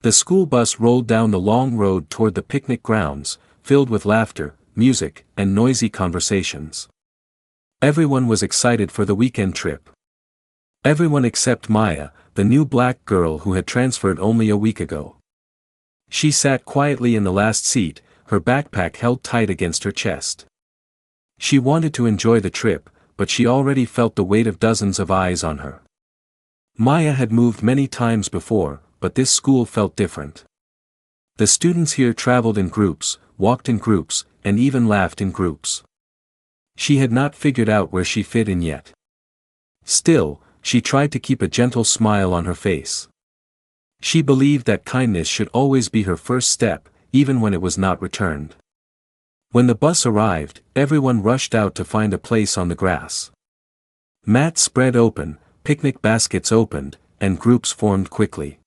The school bus rolled down the long road toward the picnic grounds, filled with laughter, music, and noisy conversations. Everyone was excited for the weekend trip. Everyone except Maya, the new black girl who had transferred only a week ago. She sat quietly in the last seat, her backpack held tight against her chest. She wanted to enjoy the trip, but she already felt the weight of dozens of eyes on her. Maya had moved many times before, but this school felt different. The students here traveled in groups, walked in groups, and even laughed in groups. She had not figured out where she fit in yet. Still, she tried to keep a gentle smile on her face. She believed that kindness should always be her first step, even when it was not returned. When the bus arrived, everyone rushed out to find a place on the grass. Mats spread open, picnic baskets opened, and groups formed quickly.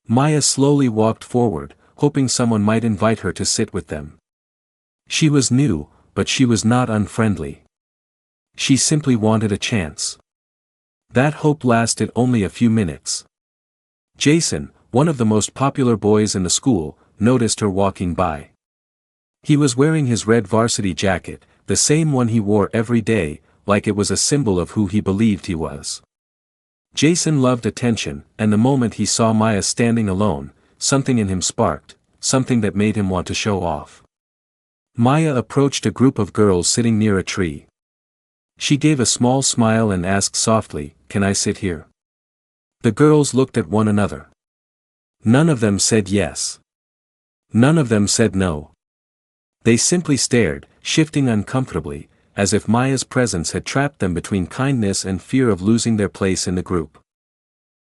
Maya slowly walked forward, hoping someone might invite her to sit with them. She was new, but she was not unfriendly. She simply wanted a chance. That hope lasted only a few minutes. Jason, one of the most popular boys in the school, noticed her walking by. He was wearing his red varsity jacket, the same one he wore every day, like it was a symbol of who he believed he was. Jason loved attention, and the moment he saw Maya standing alone, something in him sparked, something that made him want to show off. Maya approached a group of girls sitting near a tree. She gave a small smile and asked softly, "Can I sit here?" The girls looked at one another. None of them said yes. None of them said no. They simply stared, shifting uncomfortably, as if Maya's presence had trapped them between kindness and fear of losing their place in the group.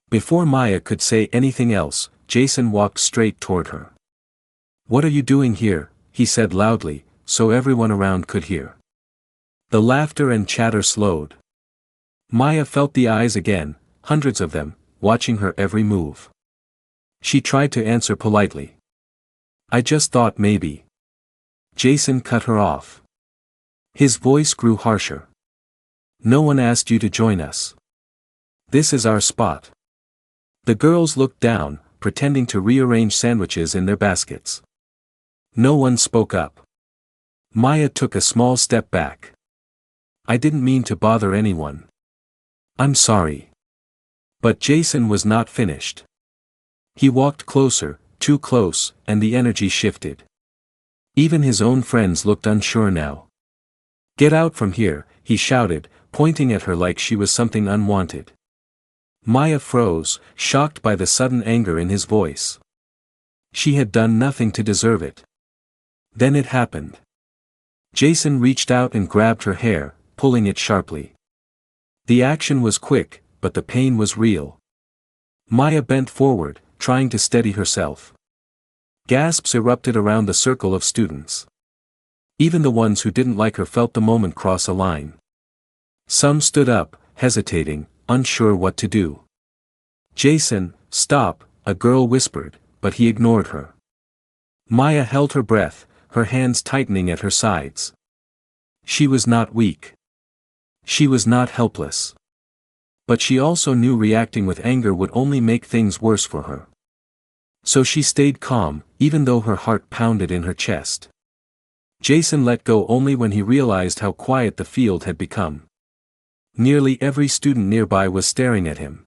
Before Maya could say anything else, Jason walked straight toward her. "What are you doing here?" he said loudly, so everyone around could hear. The laughter and chatter slowed. Maya felt the eyes again, hundreds of them, watching her every move. She tried to answer politely. "I just thought maybe." Jason cut her off. His voice grew harsher. "No one asked you to join us. This is our spot." The girls looked down, pretending to rearrange sandwiches in their baskets. No one spoke up. Maya took a small step back. "I didn't mean to bother anyone. I'm sorry." But Jason was not finished. He walked closer, too close, and the energy shifted. Even his own friends looked unsure now. "Get out from here," he shouted, pointing at her like she was something unwanted. Maya froze, shocked by the sudden anger in his voice. She had done nothing to deserve it. Then it happened. Jason reached out and grabbed her hair, pulling it sharply. The action was quick, but the pain was real. Maya bent forward, trying to steady herself. Gasps erupted around the circle of students. Even the ones who didn't like her felt the moment cross a line. Some stood up, hesitating, unsure what to do. "Jason, stop," a girl whispered, but he ignored her. Maya held her breath, her hands tightening at her sides. She was not weak. She was not helpless. But she also knew reacting with anger would only make things worse for her. So she stayed calm, even though her heart pounded in her chest. Jason let go only when he realized how quiet the field had become. Nearly every student nearby was staring at him.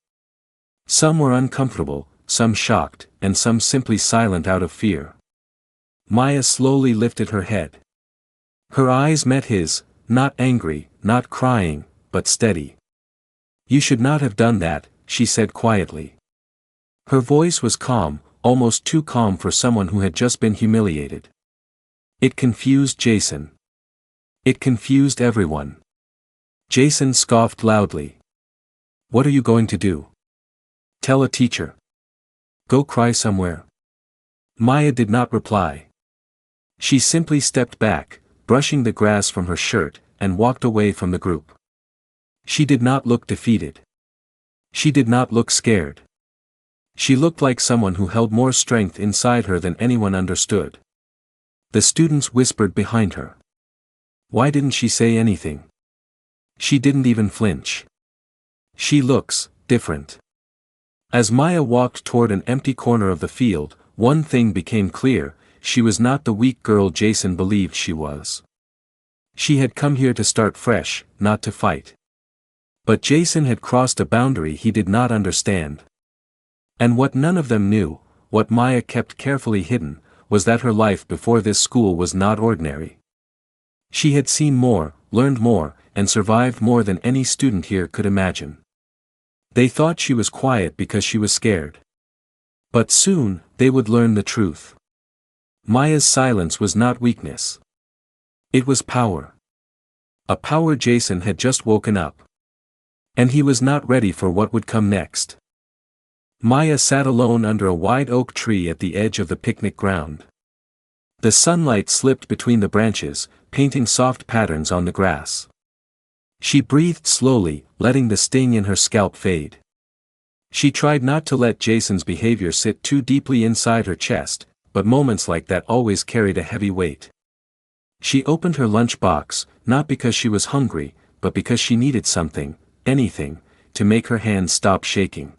Some were uncomfortable, some shocked, and some simply silent out of fear. Maya slowly lifted her head. Her eyes met his, not angry, not crying, but steady. "You should not have done that," she said quietly. Her voice was calm, almost too calm for someone who had just been humiliated. It confused Jason. It confused everyone. Jason scoffed loudly. "What are you going to do? Tell a teacher? Go cry somewhere?" Maya did not reply. She simply stepped back, brushing the grass from her shirt, and walked away from the group. She did not look defeated. She did not look scared. She looked like someone who held more strength inside her than anyone understood. The students whispered behind her. Why didn't she say anything? She didn't even flinch. She looks different. As Maya walked toward an empty corner of the field, one thing became clear: she was not the weak girl Jason believed she was. She had come here to start fresh, not to fight. But Jason had crossed a boundary he did not understand. And what none of them knew, what Maya kept carefully hidden, was that her life before this school was not ordinary. She had seen more, learned more, and survived more than any student here could imagine. They thought she was quiet because she was scared. But soon, they would learn the truth. Maya's silence was not weakness. It was power. A power Jason had just woken up. And he was not ready for what would come next. Maya sat alone under a wide oak tree at the edge of the picnic ground. The sunlight slipped between the branches, painting soft patterns on the grass. She breathed slowly, letting the sting in her scalp fade. She tried not to let Jason's behavior sit too deeply inside her chest, but moments like that always carried a heavy weight. She opened her lunchbox, not because she was hungry, but because she needed something, anything, to make her hands stop shaking.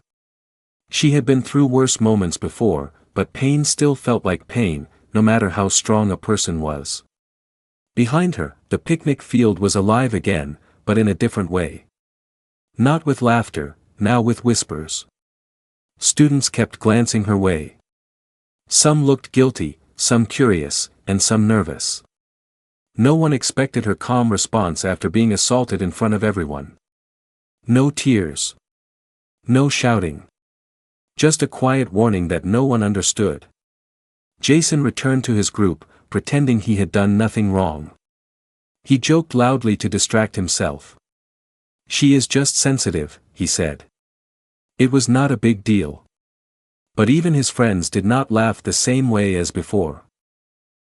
She had been through worse moments before, but pain still felt like pain, no matter how strong a person was. Behind her, the picnic field was alive again, but in a different way. Not with laughter, now with whispers. Students kept glancing her way. Some looked guilty, some curious, and some nervous. No one expected her calm response after being assaulted in front of everyone. No tears. No shouting. Just a quiet warning that no one understood. Jason returned to his group, pretending he had done nothing wrong. He joked loudly to distract himself. "She is just sensitive," he said. It was not a big deal. But even his friends did not laugh the same way as before.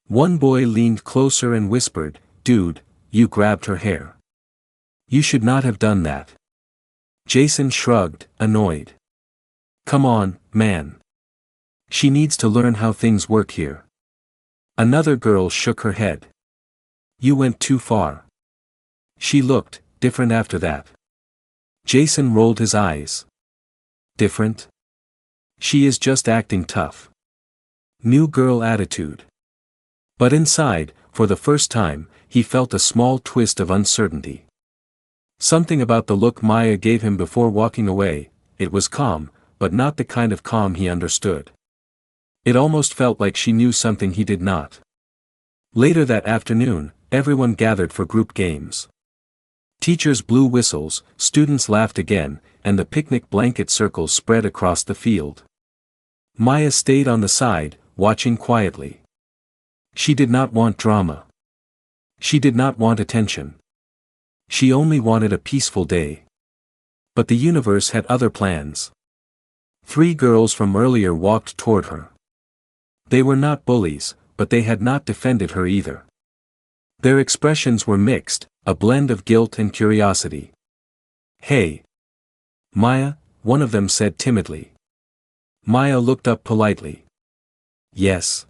One boy leaned closer and whispered, "Dude, you grabbed her hair. You should not have done that." Jason shrugged, annoyed. "Come on, man. She needs to learn how things work here." Another girl shook her head. "You went too far." She looked different after that. Jason rolled his eyes. "Different? She is just acting tough. New girl attitude." But inside, for the first time, he felt a small twist of uncertainty. Something about the look Maya gave him before walking away. It was calm, but not the kind of calm he understood. It almost felt like she knew something he did not. Later that afternoon, everyone gathered for group games. Teachers blew whistles, students laughed again, and the picnic blanket circles spread across the field. Maya stayed on the side, watching quietly. She did not want drama. She did not want attention. She only wanted a peaceful day. But the universe had other plans. 3 girls from earlier walked toward her. They were not bullies, but they had not defended her either. Their expressions were mixed, a blend of guilt and curiosity. "Hey, Maya," one of them said timidly. Maya looked up politely. "Yes.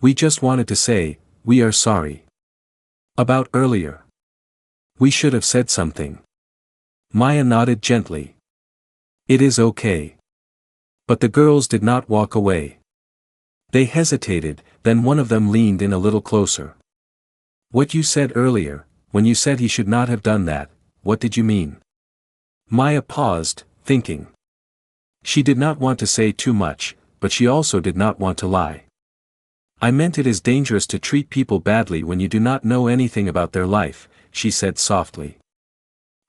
We just wanted to say, we are sorry. About earlier. We should have said something." Maya nodded gently. "It is okay." But the girls did not walk away. They hesitated, then one of them leaned in a little closer. "What you said earlier, when you said he should not have done that, what did you mean?" Maya paused, thinking. She did not want to say too much, but she also did not want to lie. "I meant it is dangerous to treat people badly when you do not know anything about their life," she said softly.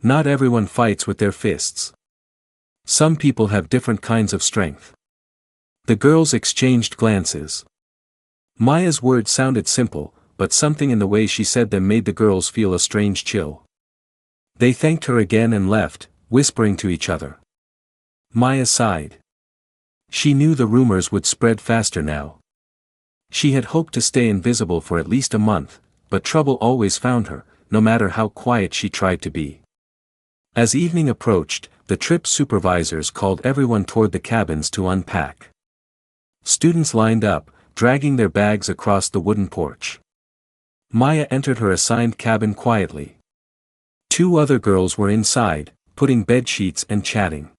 "Not everyone fights with their fists. Some people have different kinds of strength." The girls exchanged glances. Maya's words sounded simple, but something in the way she said them made the girls feel a strange chill. They thanked her again and left, whispering to each other. Maya sighed. She knew the rumors would spread faster now. She had hoped to stay invisible for at least a month, but trouble always found her, no matter how quiet she tried to be. As evening approached, the trip supervisors called everyone toward the cabins to unpack. Students lined up, dragging their bags across the wooden porch. Maya entered her assigned cabin quietly. 2 other girls were inside, putting bed sheets and chatting.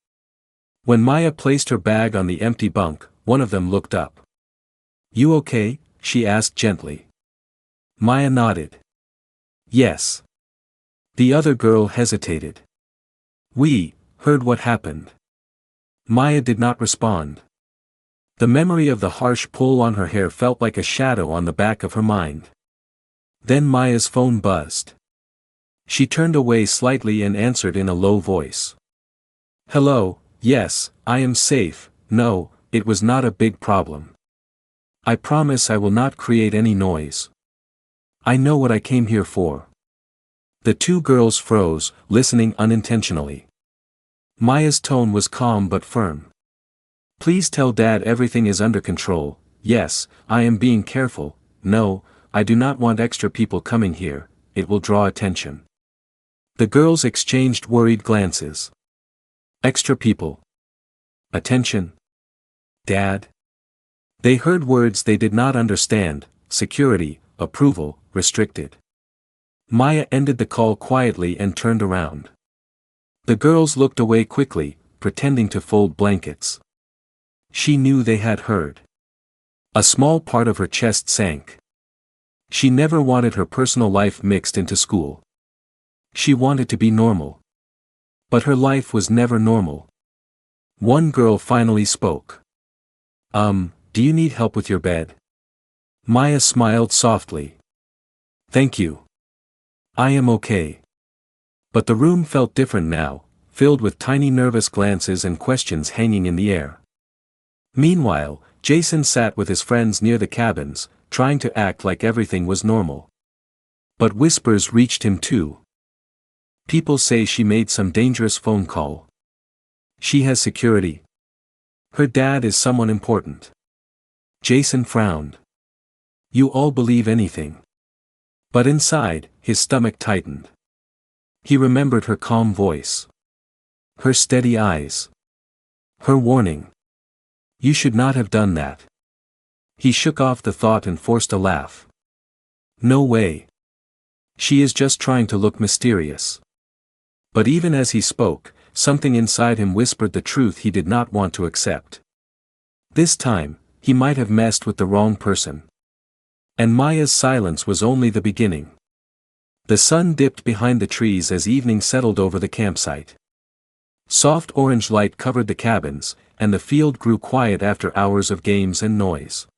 When Maya placed her bag on the empty bunk, one of them looked up. "You okay?" she asked gently. Maya nodded. "Yes." The other girl hesitated. "We heard what happened." Maya did not respond. The memory of the harsh pull on her hair felt like a shadow on the back of her mind. Then Maya's phone buzzed. She turned away slightly and answered in a low voice. "Hello, yes, I am safe. No, it was not a big problem. I promise I will not create any noise. I know what I came here for." The two girls froze, listening unintentionally. Maya's tone was calm but firm. "Please tell Dad everything is under control. Yes, I am being careful. No, I do not want extra people coming here, it will draw attention." The girls exchanged worried glances. Extra people. Attention. Dad? They heard words they did not understand: security, approval, restricted. Maya ended the call quietly and turned around. The girls looked away quickly, pretending to fold blankets. She knew they had heard. A small part of her chest sank. She never wanted her personal life mixed into school. She wanted to be normal. But her life was never normal. One girl finally spoke. Do you need help with your bed?" Maya smiled softly. "Thank you. I am okay." But the room felt different now, filled with tiny nervous glances and questions hanging in the air. Meanwhile, Jason sat with his friends near the cabins, trying to act like everything was normal. But whispers reached him too. "People say she made some dangerous phone call. She has security. Her dad is someone important." Jason frowned. "You all believe anything?" But inside, his stomach tightened. He remembered her calm voice. Her steady eyes. Her warning. "You should not have done that." He shook off the thought and forced a laugh. "No way. She is just trying to look mysterious." But even as he spoke, something inside him whispered the truth he did not want to accept. This time, he might have messed with the wrong person. And Maya's silence was only the beginning. The sun dipped behind the trees as evening settled over the campsite. Soft orange light covered the cabins, and the field grew quiet after hours of games and noise.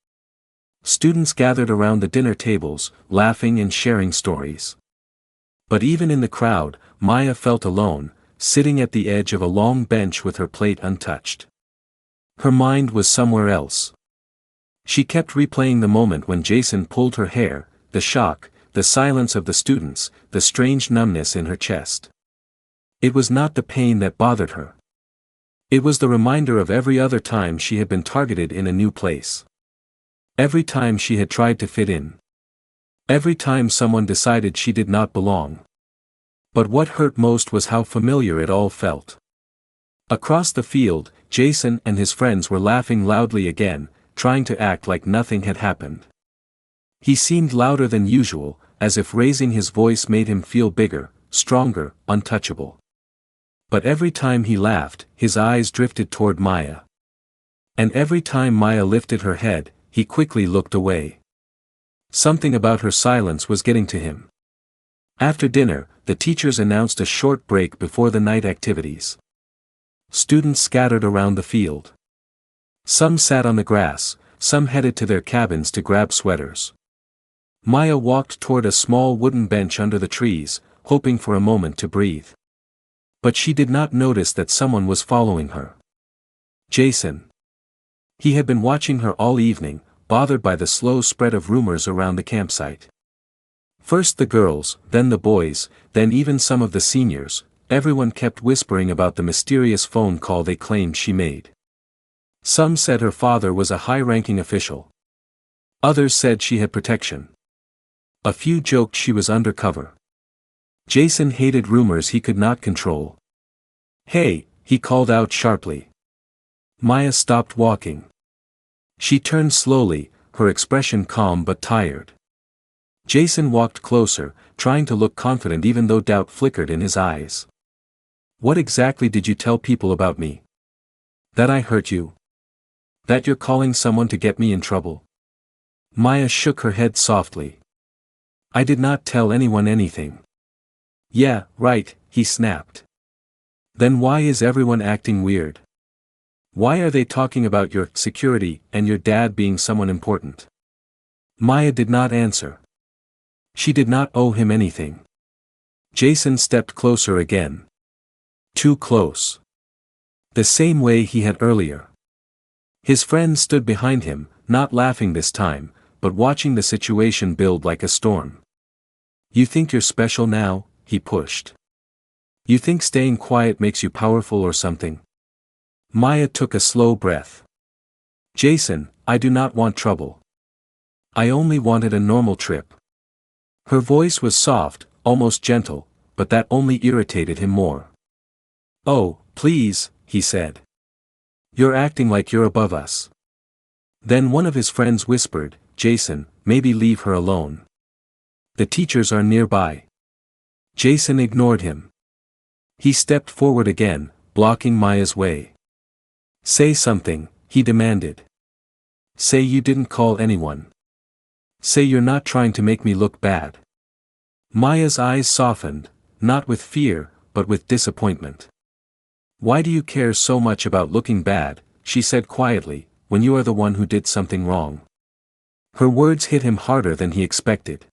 Students gathered around the dinner tables, laughing and sharing stories. But even in the crowd, Maya felt alone, sitting at the edge of a long bench with her plate untouched. Her mind was somewhere else. She kept replaying the moment when Jason pulled her hair, the shock, the silence of the students, the strange numbness in her chest. It was not the pain that bothered her. It was the reminder of every other time she had been targeted in a new place. Every time she had tried to fit in. Every time someone decided she did not belong. But what hurt most was how familiar it all felt. Across the field, Jason and his friends were laughing loudly again, trying to act like nothing had happened. He seemed louder than usual, as if raising his voice made him feel bigger, stronger, untouchable. But every time he laughed, his eyes drifted toward Maya. And every time Maya lifted her head, he quickly looked away. Something about her silence was getting to him. After dinner, the teachers announced a short break before the night activities. Students scattered around the field. Some sat on the grass, some headed to their cabins to grab sweaters. Maya walked toward a small wooden bench under the trees, hoping for a moment to breathe. But she did not notice that someone was following her. Jason. He had been watching her all evening, bothered by the slow spread of rumors around the campsite. First the girls, then the boys, then even some of the seniors, everyone kept whispering about the mysterious phone call they claimed she made. Some said her father was a high-ranking official. Others said she had protection. A few joked she was undercover. Jason hated rumors he could not control. "Hey," he called out sharply. Maya stopped walking. She turned slowly, her expression calm but tired. Jason walked closer, trying to look confident even though doubt flickered in his eyes. "What exactly did you tell people about me?" That I hurt you? That you're calling someone to get me in trouble? Maya shook her head softly. I did not tell anyone anything. Yeah, right, he snapped. Then why is everyone acting weird? Why are they talking about your security and your dad being someone important? Maya did not answer. She did not owe him anything. Jason stepped closer again. Too close. The same way he had earlier. His friend stood behind him, not laughing this time, but watching the situation build like a storm. You think you're special now? He pushed. You think staying quiet makes you powerful or something? Maya took a slow breath. Jason, I do not want trouble. I only wanted a normal trip. Her voice was soft, almost gentle, but that only irritated him more. Oh, please, he said. You're acting like you're above us. Then one of his friends whispered, Jason, maybe leave her alone. The teachers are nearby. Jason ignored him. He stepped forward again, blocking Maya's way. Say something, he demanded. Say you didn't call anyone. Say you're not trying to make me look bad. Maya's eyes softened, not with fear, but with disappointment. Why do you care so much about looking bad, she said quietly, when you are the one who did something wrong? Her words hit him harder than he expected.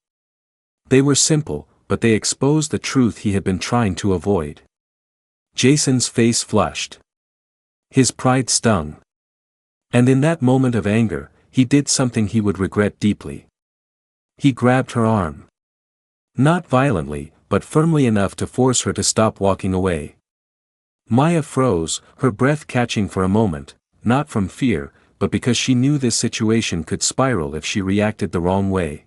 They were simple, but they exposed the truth he had been trying to avoid. Jason's face flushed. His pride stung. And in that moment of anger, he did something he would regret deeply. He grabbed her arm. Not violently, but firmly enough to force her to stop walking away. Maya froze, her breath catching for a moment, not from fear, but because she knew this situation could spiral if she reacted the wrong way.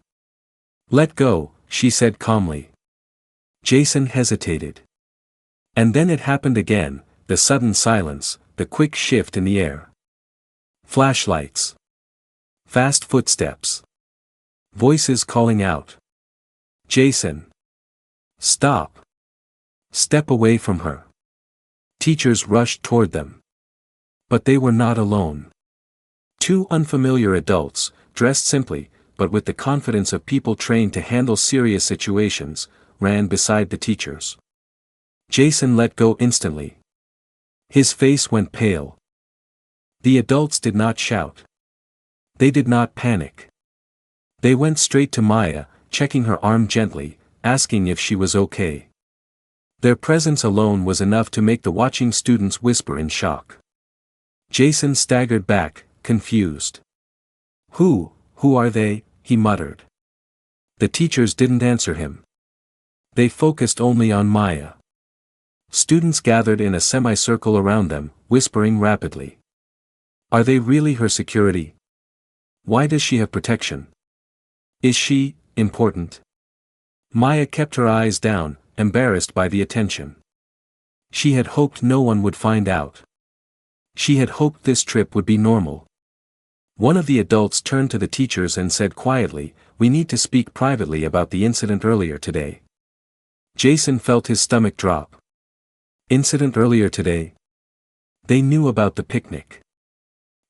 Let go, she said calmly. Jason hesitated. And then it happened again, the sudden silence, the quick shift in the air. Flashlights. Fast footsteps. Voices calling out. Jason. Stop. Step away from her. Teachers rushed toward them. But they were not alone. Two unfamiliar adults, dressed simply, but with the confidence of people trained to handle serious situations, ran beside the teachers. Jason let go instantly. His face went pale. The adults did not shout. They did not panic. They went straight to Maya, checking her arm gently, asking if she was okay. Their presence alone was enough to make the watching students whisper in shock. Jason staggered back, confused. Who are they? He muttered. The teachers didn't answer him. They focused only on Maya. Students gathered in a semicircle around them, whispering rapidly. Are they really her security? Why does she have protection? Is she important? Maya kept her eyes down, embarrassed by the attention. She had hoped no one would find out. She had hoped this trip would be normal. One of the adults turned to the teachers and said quietly, we need to speak privately about the incident earlier today. Jason felt his stomach drop. Incident earlier today? They knew about the picnic.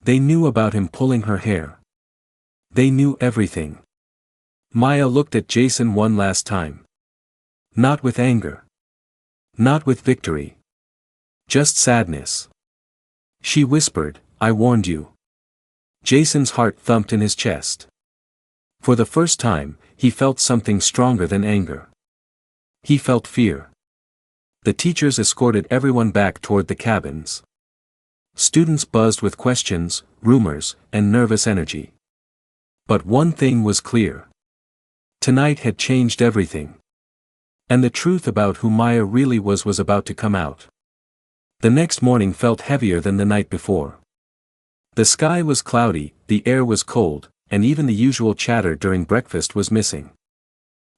They knew about him pulling her hair. They knew everything. Maya looked at Jason one last time. Not with anger. Not with victory. Just sadness. She whispered, I warned you. Jason's heart thumped in his chest. For the first time, he felt something stronger than anger. He felt fear. The teachers escorted everyone back toward the cabins. Students buzzed with questions, rumors, and nervous energy. But one thing was clear. Tonight had changed everything. And the truth about who Maya really was about to come out. The next morning felt heavier than the night before. The sky was cloudy, the air was cold, and even the usual chatter during breakfast was missing.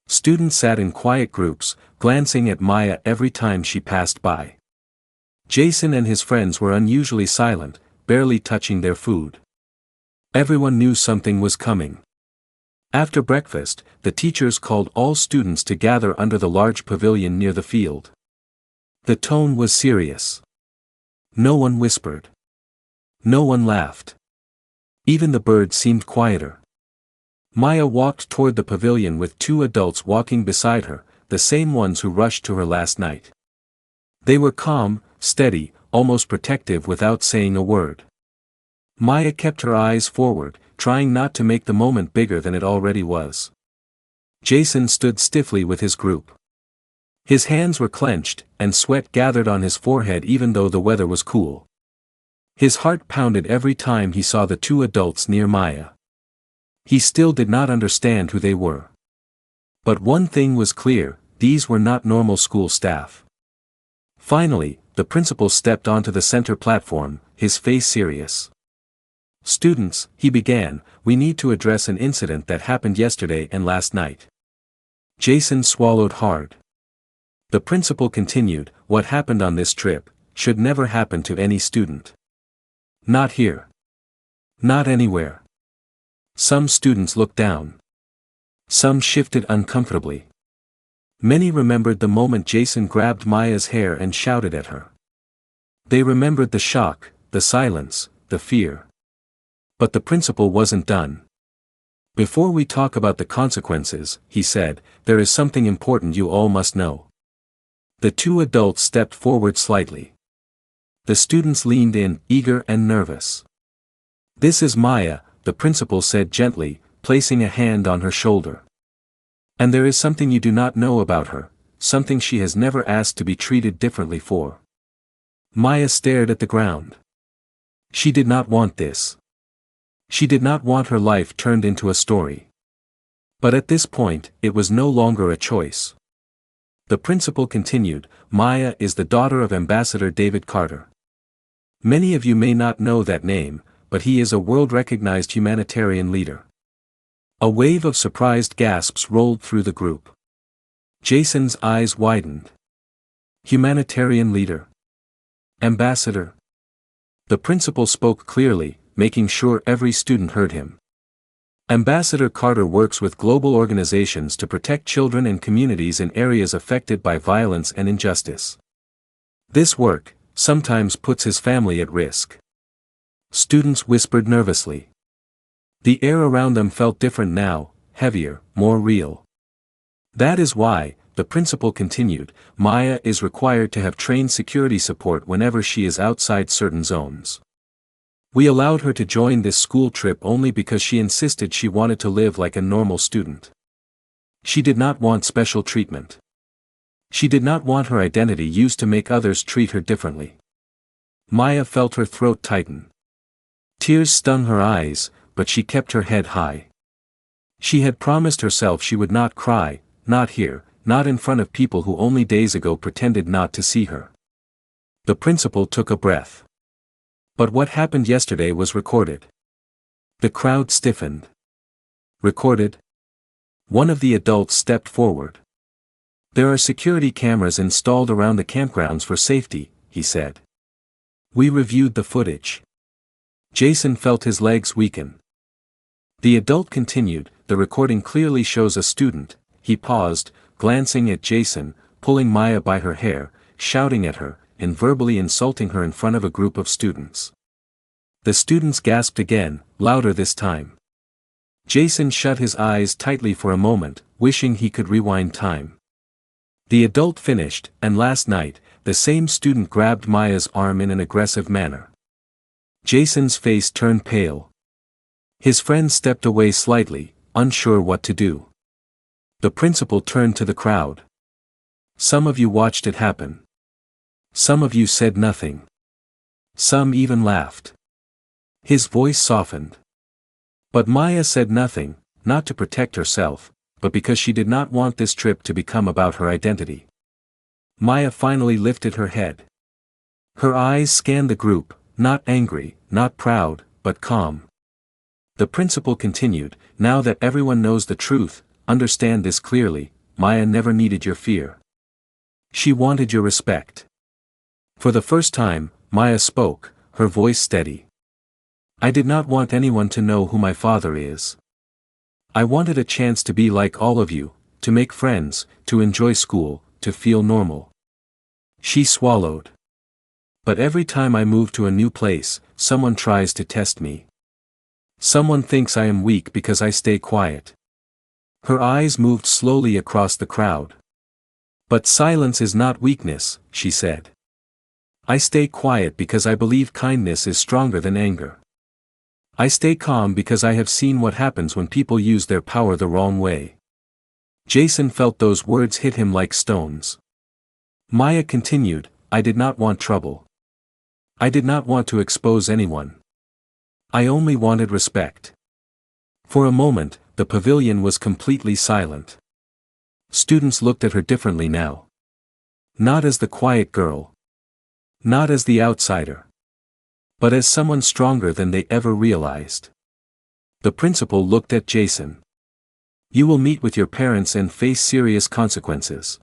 Students sat in quiet groups, glancing at Maya every time she passed by. Jason and his friends were unusually silent, barely touching their food. Everyone knew something was coming. After breakfast, the teachers called all students to gather under the large pavilion near the field. The tone was serious. No one whispered. No one laughed. Even the birds seemed quieter. Maya walked toward the pavilion with two adults walking beside her, the same ones who rushed to her last night. They were calm, steady, almost protective without saying a word. Maya kept her eyes forward, trying not to make the moment bigger than it already was. Jason stood stiffly with his group. His hands were clenched, and sweat gathered on his forehead even though the weather was cool. His heart pounded every time he saw the two adults near Maya. He still did not understand who they were. But one thing was clear, these were not normal school staff. Finally, the principal stepped onto the center platform, his face serious. "Students," he began, "we need to address an incident that happened yesterday and last night." Jason swallowed hard. The principal continued, "What happened on this trip should never happen to any student. Not here. Not anywhere." Some students looked down. Some shifted uncomfortably. Many remembered the moment Jason grabbed Maya's hair and shouted at her. They remembered the shock, the silence, the fear. But the principal wasn't done. "Before we talk about the consequences," he said, "there is something important you all must know." The two adults stepped forward slightly. The students leaned in, eager and nervous. "This is Maya," the principal said gently, placing a hand on her shoulder. "And there is something you do not know about her, something she has never asked to be treated differently for." Maya stared at the ground. She did not want this. She did not want her life turned into a story. But at this point, it was no longer a choice. The principal continued, "Maya is the daughter of Ambassador David Carter. Many of you may not know that name, but he is a world-recognized humanitarian leader." A wave of surprised gasps rolled through the group. Jason's eyes widened. Humanitarian leader? Ambassador? The principal spoke clearly, making sure every student heard him. Ambassador Carter works with global organizations to protect children and communities in areas affected by violence and injustice. This work sometimes puts his family at risk. Students whispered nervously. The air around them felt different now, heavier, more real. "That is why," the principal continued, "Maya is required to have trained security support whenever she is outside certain zones. We allowed her to join this school trip only because she insisted she wanted to live like a normal student. She did not want special treatment. She did not want her identity used to make others treat her differently." Maya felt her throat tighten. Tears stung her eyes, but she kept her head high. She had promised herself she would not cry, not here, not in front of people who only days ago pretended not to see her. The principal took a breath. But what happened yesterday was recorded. The crowd stiffened. Recorded? One of the adults stepped forward. "There are security cameras installed around the campgrounds for safety," he said. "We reviewed the footage." Jason felt his legs weaken. The adult continued, "The recording clearly shows a student." He paused, glancing at Jason, pulling Maya by her hair, shouting at her, and verbally insulting her in front of a group of students. The students gasped again, louder this time. Jason shut his eyes tightly for a moment, wishing he could rewind time. The adult finished, and last night, the same student grabbed Maya's arm in an aggressive manner. Jason's face turned pale. His friend stepped away slightly, unsure what to do. The principal turned to the crowd. "Some of you watched it happen. Some of you said nothing. Some even laughed." His voice softened. But Maya said nothing, not to protect herself, but because she did not want this trip to become about her identity. Maya finally lifted her head. Her eyes scanned the group, not angry, not proud, but calm. The principal continued, "Now that everyone knows the truth, understand this clearly, Maya never needed your fear. She wanted your respect." For the first time, Maya spoke, her voice steady. "I did not want anyone to know who my father is. I wanted a chance to be like all of you, to make friends, to enjoy school, to feel normal." She swallowed. But every time I move to a new place, someone tries to test me. Someone thinks I am weak because I stay quiet. Her eyes moved slowly across the crowd. But silence is not weakness, she said. I stay quiet because I believe kindness is stronger than anger. I stay calm because I have seen what happens when people use their power the wrong way. Jason felt those words hit him like stones. Maya continued, I did not want trouble. I did not want to expose anyone. I only wanted respect. For a moment, the pavilion was completely silent. Students looked at her differently now. Not as the quiet girl. Not as the outsider. But as someone stronger than they ever realized. The principal looked at Jason. You will meet with your parents and face serious consequences.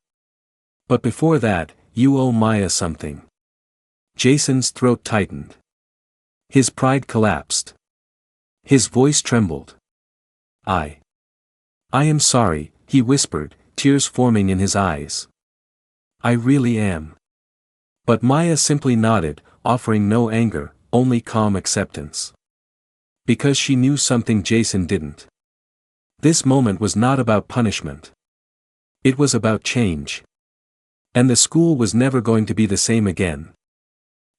But before that, you owe Maya something. Jason's throat tightened. His pride collapsed. His voice trembled. I am sorry, he whispered, tears forming in his eyes. I really am. But Maya simply nodded, offering no anger, only calm acceptance. Because she knew something Jason didn't. This moment was not about punishment. It was about change. And the school was never going to be the same again.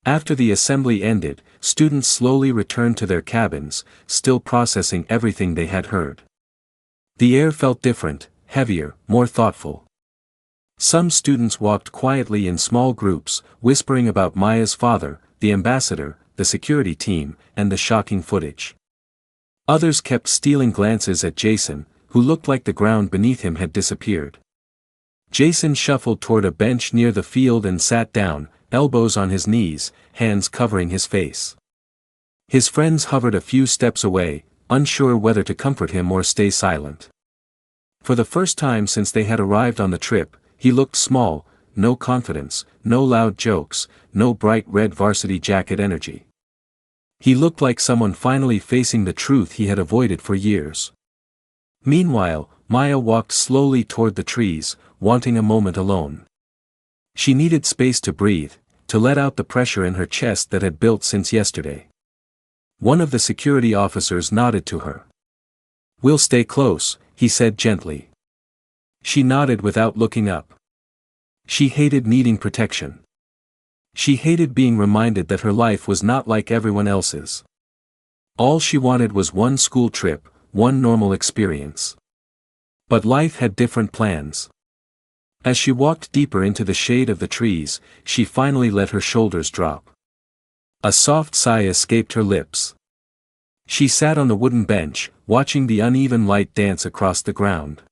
After the assembly ended, students slowly returned to their cabins, still processing everything they had heard. The air felt different, heavier, more thoughtful. Some students walked quietly in small groups, whispering about Maya's father, the ambassador, the security team, and the shocking footage. Others kept stealing glances at Jason, who looked like the ground beneath him had disappeared. Jason shuffled toward a bench near the field and sat down, elbows on his knees, hands covering his face. His friends hovered a few steps away, unsure whether to comfort him or stay silent. For the first time since they had arrived on the trip, he looked small, no confidence, no loud jokes, no bright red varsity jacket energy. He looked like someone finally facing the truth he had avoided for years. Meanwhile, Maya walked slowly toward the trees, wanting a moment alone. She needed space to breathe, to let out the pressure in her chest that had built since yesterday. One of the security officers nodded to her. We'll stay close, he said gently. She nodded without looking up. She hated needing protection. She hated being reminded that her life was not like everyone else's. All she wanted was one school trip, one normal experience. But life had different plans. As she walked deeper into the shade of the trees, she finally let her shoulders drop. A soft sigh escaped her lips. She sat on the wooden bench, watching the uneven light dance across the ground.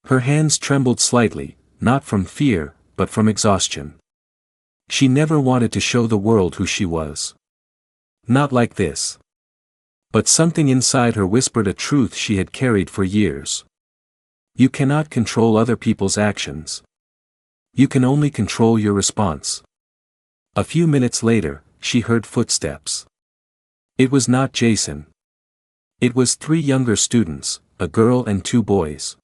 Her hands trembled slightly, not from fear, but from exhaustion. She never wanted to show the world who she was. Not like this. But something inside her whispered a truth she had carried for years. You cannot control other people's actions. You can only control your response. A few minutes later, she heard footsteps. It was not Jason. It was 3 younger students, a girl and 2 boys.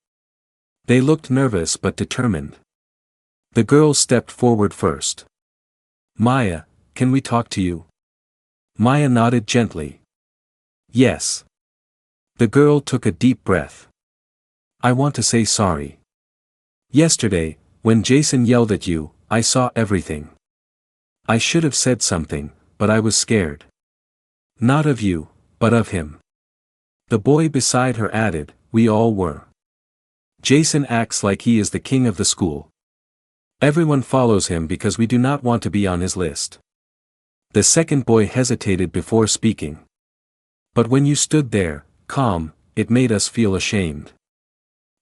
They looked nervous but determined. The girl stepped forward first. Maya, can we talk to you? Maya nodded gently. Yes. The girl took a deep breath. I want to say sorry. Yesterday, when Jason yelled at you, I saw everything. I should have said something, but I was scared. Not of you, but of him. The boy beside her added, we all were. Jason acts like he is the king of the school. Everyone follows him because we do not want to be on his list. The second boy hesitated before speaking. But when you stood there, calm, it made us feel ashamed.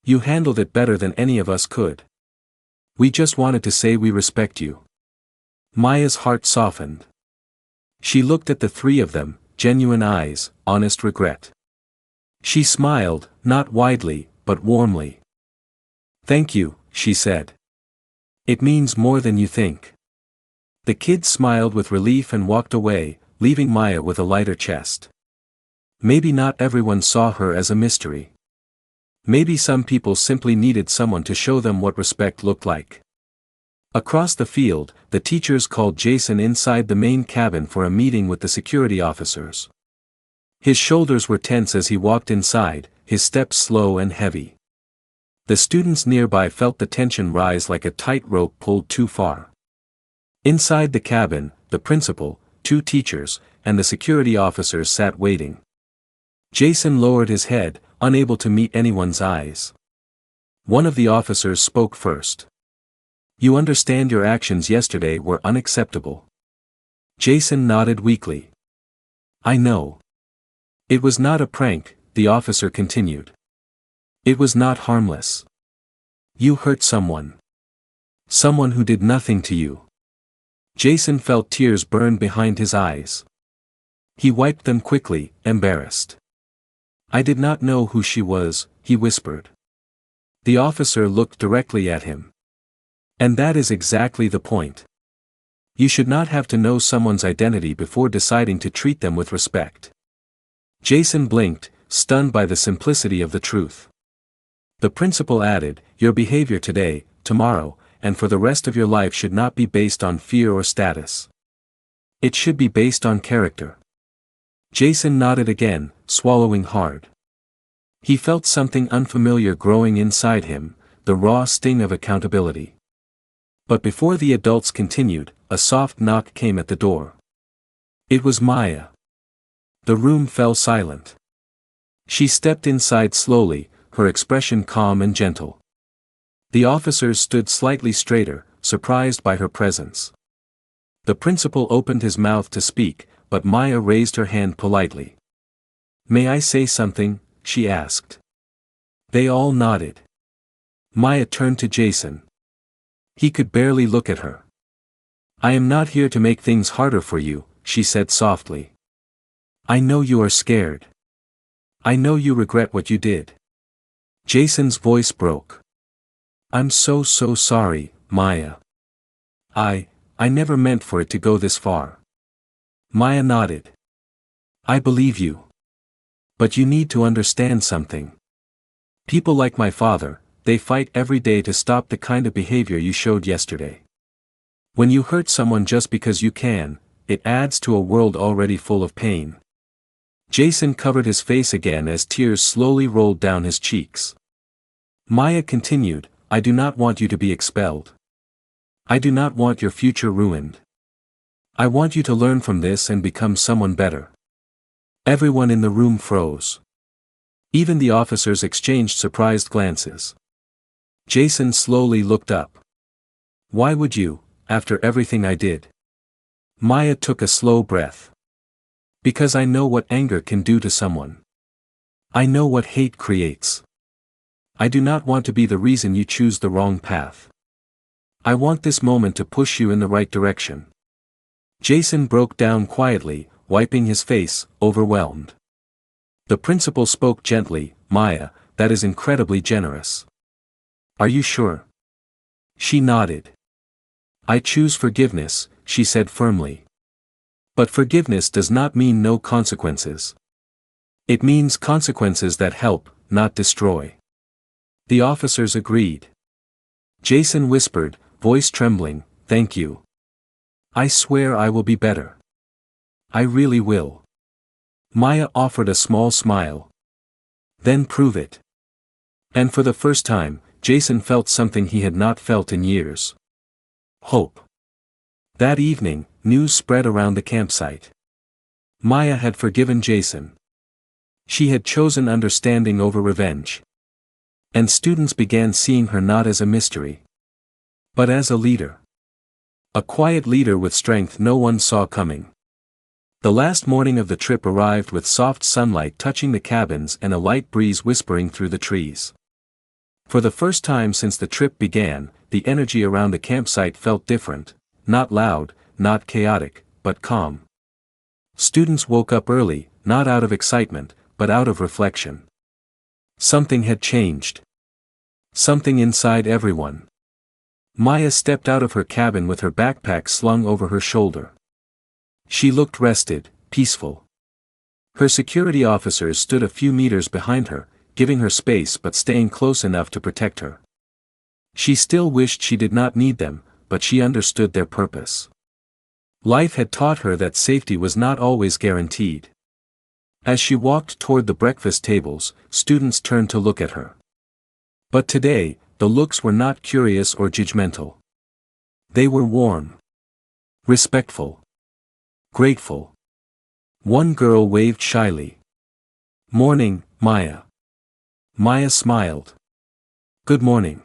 You handled it better than any of us could. We just wanted to say we respect you. Maya's heart softened. She looked at the 3 of them, genuine eyes, honest regret. She smiled, not widely, but warmly. Thank you, she said. It means more than you think. The kids smiled with relief and walked away, leaving Maya with a lighter chest. Maybe not everyone saw her as a mystery. Maybe some people simply needed someone to show them what respect looked like. Across the field, the teachers called Jason inside the main cabin for a meeting with the security officers. His shoulders were tense as he walked inside, his steps slow and heavy. The students nearby felt the tension rise like a tight rope pulled too far. Inside the cabin, the principal, 2 teachers, and the security officers sat waiting. Jason lowered his head, unable to meet anyone's eyes. One of the officers spoke first. "You understand your actions yesterday were unacceptable." Jason nodded weakly. "I know. It was not a prank," the officer continued. "It was not harmless. You hurt someone. Someone who did nothing to you." Jason felt tears burn behind his eyes. He wiped them quickly, embarrassed. "I did not know who she was," he whispered. The officer looked directly at him. "And that is exactly the point. You should not have to know someone's identity before deciding to treat them with respect." Jason blinked, stunned by the simplicity of the truth. The principal added, "Your behavior today, tomorrow, and for the rest of your life should not be based on fear or status. It should be based on character." Jason nodded again, swallowing hard. He felt something unfamiliar growing inside him, the raw sting of accountability. But before the adults continued, a soft knock came at the door. It was Maya. The room fell silent. She stepped inside slowly, her expression calm and gentle. The officers stood slightly straighter, surprised by her presence. The principal opened his mouth to speak, but Maya raised her hand politely. "May I say something?" she asked. They all nodded. Maya turned to Jason. He could barely look at her. "I am not here to make things harder for you," she said softly. "I know you are scared. I know you regret what you did." Jason's voice broke. "I'm so sorry, Maya. I never meant for it to go this far." Maya nodded. "I believe you. But you need to understand something. People like my father, they fight every day to stop the kind of behavior you showed yesterday. When you hurt someone just because you can, it adds to a world already full of pain." Jason covered his face again as tears slowly rolled down his cheeks. Maya continued, "I do not want you to be expelled. I do not want your future ruined. I want you to learn from this and become someone better." Everyone in the room froze. Even the officers exchanged surprised glances. Jason slowly looked up. "Why would you, after everything I did?" Maya took a slow breath. "Because I know what anger can do to someone. I know what hate creates. I do not want to be the reason you choose the wrong path. I want this moment to push you in the right direction." Jason broke down quietly, wiping his face, overwhelmed. The principal spoke gently, "Maya, that is incredibly generous. Are you sure?" She nodded. "I choose forgiveness," she said firmly. "But forgiveness does not mean no consequences. It means consequences that help, not destroy." The officers agreed. Jason whispered, voice trembling, "Thank you. I swear I will be better. I really will." Maya offered a small smile. "Then prove it." And for the first time, Jason felt something he had not felt in years. Hope. That evening, news spread around the campsite. Maya had forgiven Jason. She had chosen understanding over revenge. And students began seeing her not as a mystery, but as a leader. A quiet leader with strength no one saw coming. The last morning of the trip arrived with soft sunlight touching the cabins and a light breeze whispering through the trees. For the first time since the trip began, the energy around the campsite felt different, not loud, not chaotic, but calm. Students woke up early, not out of excitement, but out of reflection. Something had changed. Something inside everyone. Maya stepped out of her cabin with her backpack slung over her shoulder. She looked rested, peaceful. Her security officers stood a few meters behind her, giving her space but staying close enough to protect her. She still wished she did not need them, but she understood their purpose. Life had taught her that safety was not always guaranteed. As she walked toward the breakfast tables, students turned to look at her. But today, the looks were not curious or judgmental. They were warm, respectful, grateful. One girl waved shyly. "Morning, Maya." Maya smiled. "Good morning."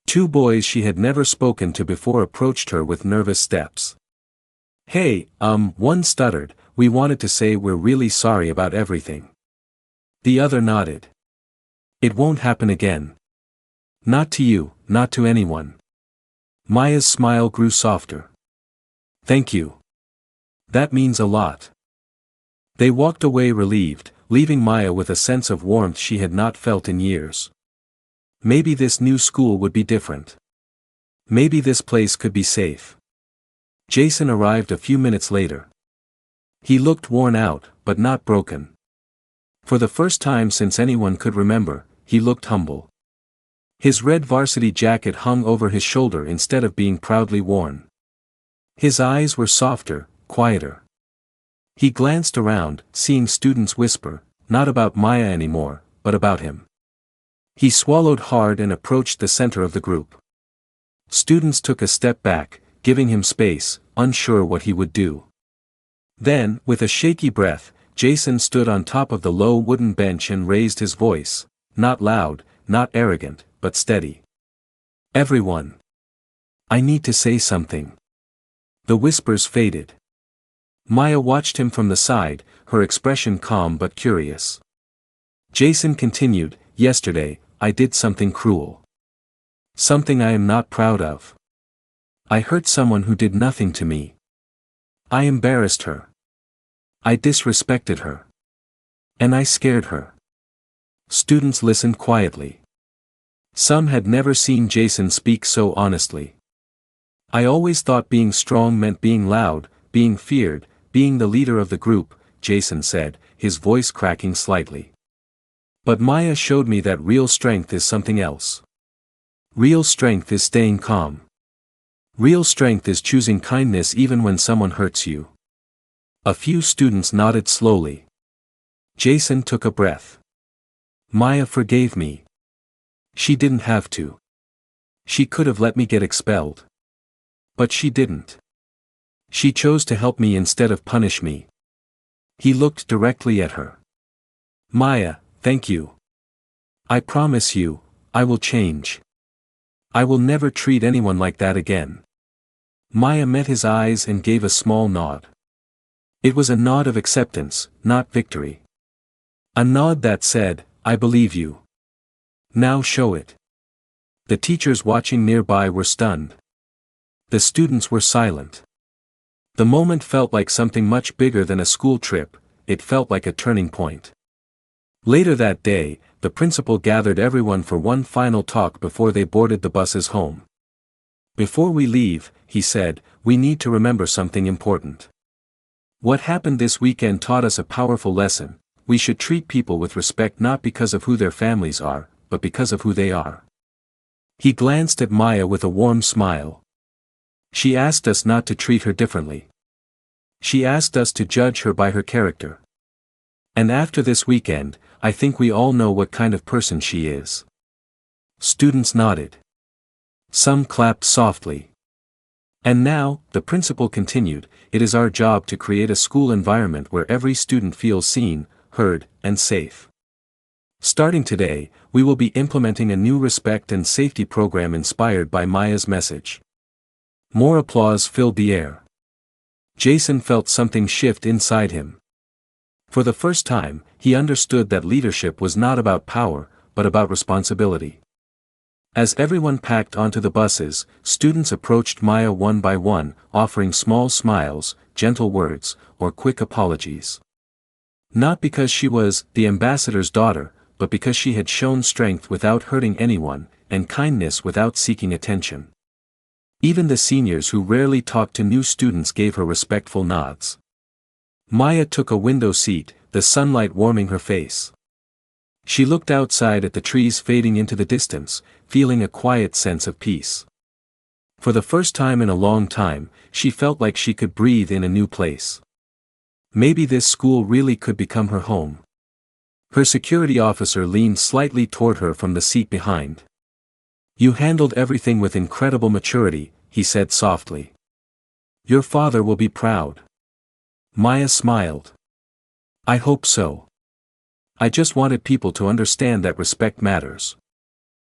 Two boys she had never spoken to before approached her with nervous steps. "Hey, one stuttered, "We wanted to say we're really sorry about everything." The other nodded. "It won't happen again. Not to you, not to anyone." Maya's smile grew softer. "Thank you. That means a lot." They walked away relieved, leaving Maya with a sense of warmth she had not felt in years. Maybe this new school would be different. Maybe this place could be safe. Jason arrived a few minutes later. He looked worn out, but not broken. For the first time since anyone could remember, he looked humble. His red varsity jacket hung over his shoulder instead of being proudly worn. His eyes were softer, quieter. He glanced around, seeing students whisper, not about Maya anymore, but about him. He swallowed hard and approached the center of the group. Students took a step back, giving him space, unsure what he would do. Then, with a shaky breath, Jason stood on top of the low wooden bench and raised his voice, not loud, not arrogant, but steady. "Everyone. I need to say something." The whispers faded. Maya watched him from the side, her expression calm but curious. Jason continued, "Yesterday, I did something cruel. Something I am not proud of. I hurt someone who did nothing to me. I embarrassed her. I disrespected her. And I scared her." Students listened quietly. Some had never seen Jason speak so honestly. "I always thought being strong meant being loud, being feared, being the leader of the group," Jason said, his voice cracking slightly. "But Maya showed me that real strength is something else. Real strength is staying calm. Real strength is choosing kindness even when someone hurts you." A few students nodded slowly. Jason took a breath. "Maya forgave me. She didn't have to. She could have let me get expelled. But she didn't. She chose to help me instead of punish me." He looked directly at her. "Maya, thank you. I promise you, I will change. I will never treat anyone like that again." Maya met his eyes and gave a small nod. It was a nod of acceptance, not victory. A nod that said, "I believe you. Now show it." The teachers watching nearby were stunned. The students were silent. The moment felt like something much bigger than a school trip, it felt like a turning point. Later that day, the principal gathered everyone for one final talk before they boarded the buses home. "Before we leave," he said, "we need to remember something important. What happened this weekend taught us a powerful lesson. We should treat people with respect not because of who their families are, but because of who they are." He glanced at Maya with a warm smile. "She asked us not to treat her differently. She asked us to judge her by her character. And after this weekend, I think we all know what kind of person she is." Students nodded. Some clapped softly. "And now," the principal continued, "it is our job to create a school environment where every student feels seen, heard, and safe. Starting today, we will be implementing a new respect and safety program inspired by Maya's message." More applause filled the air. Jason felt something shift inside him. For the first time, he understood that leadership was not about power, but about responsibility. As everyone packed onto the buses, students approached Maya one by one, offering small smiles, gentle words, or quick apologies. Not because she was the ambassador's daughter, but because she had shown strength without hurting anyone, and kindness without seeking attention. Even the seniors who rarely talked to new students gave her respectful nods. Maya took a window seat, the sunlight warming her face. She looked outside at the trees fading into the distance, feeling a quiet sense of peace. For the first time in a long time, she felt like she could breathe in a new place. Maybe this school really could become her home. Her security officer leaned slightly toward her from the seat behind. "You handled everything with incredible maturity," he said softly. "Your father will be proud." Maya smiled. "I hope so. I just wanted people to understand that respect matters."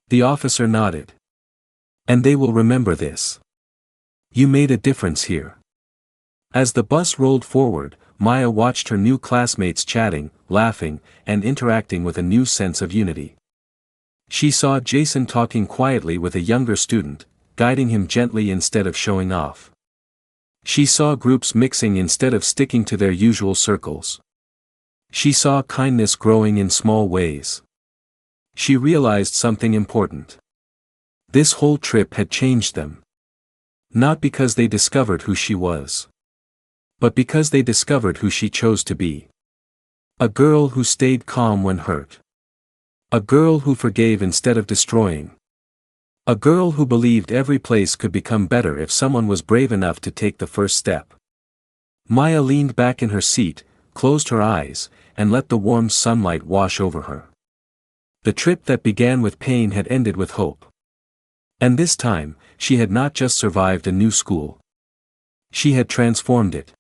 The officer nodded. "And they will remember this. You made a difference here." As the bus rolled forward, Maya watched her new classmates chatting, laughing, and interacting with a new sense of unity. She saw Jason talking quietly with a younger student, guiding him gently instead of showing off. She saw groups mixing instead of sticking to their usual circles. She saw kindness growing in small ways. She realized something important. This whole trip had changed them. Not because they discovered who she was, but because they discovered who she chose to be. A girl who stayed calm when hurt. A girl who forgave instead of destroying. A girl who believed every place could become better if someone was brave enough to take the first step. Maya leaned back in her seat, closed her eyes, and let the warm sunlight wash over her. The trip that began with pain had ended with hope. And this time, she had not just survived a new school. She had transformed it.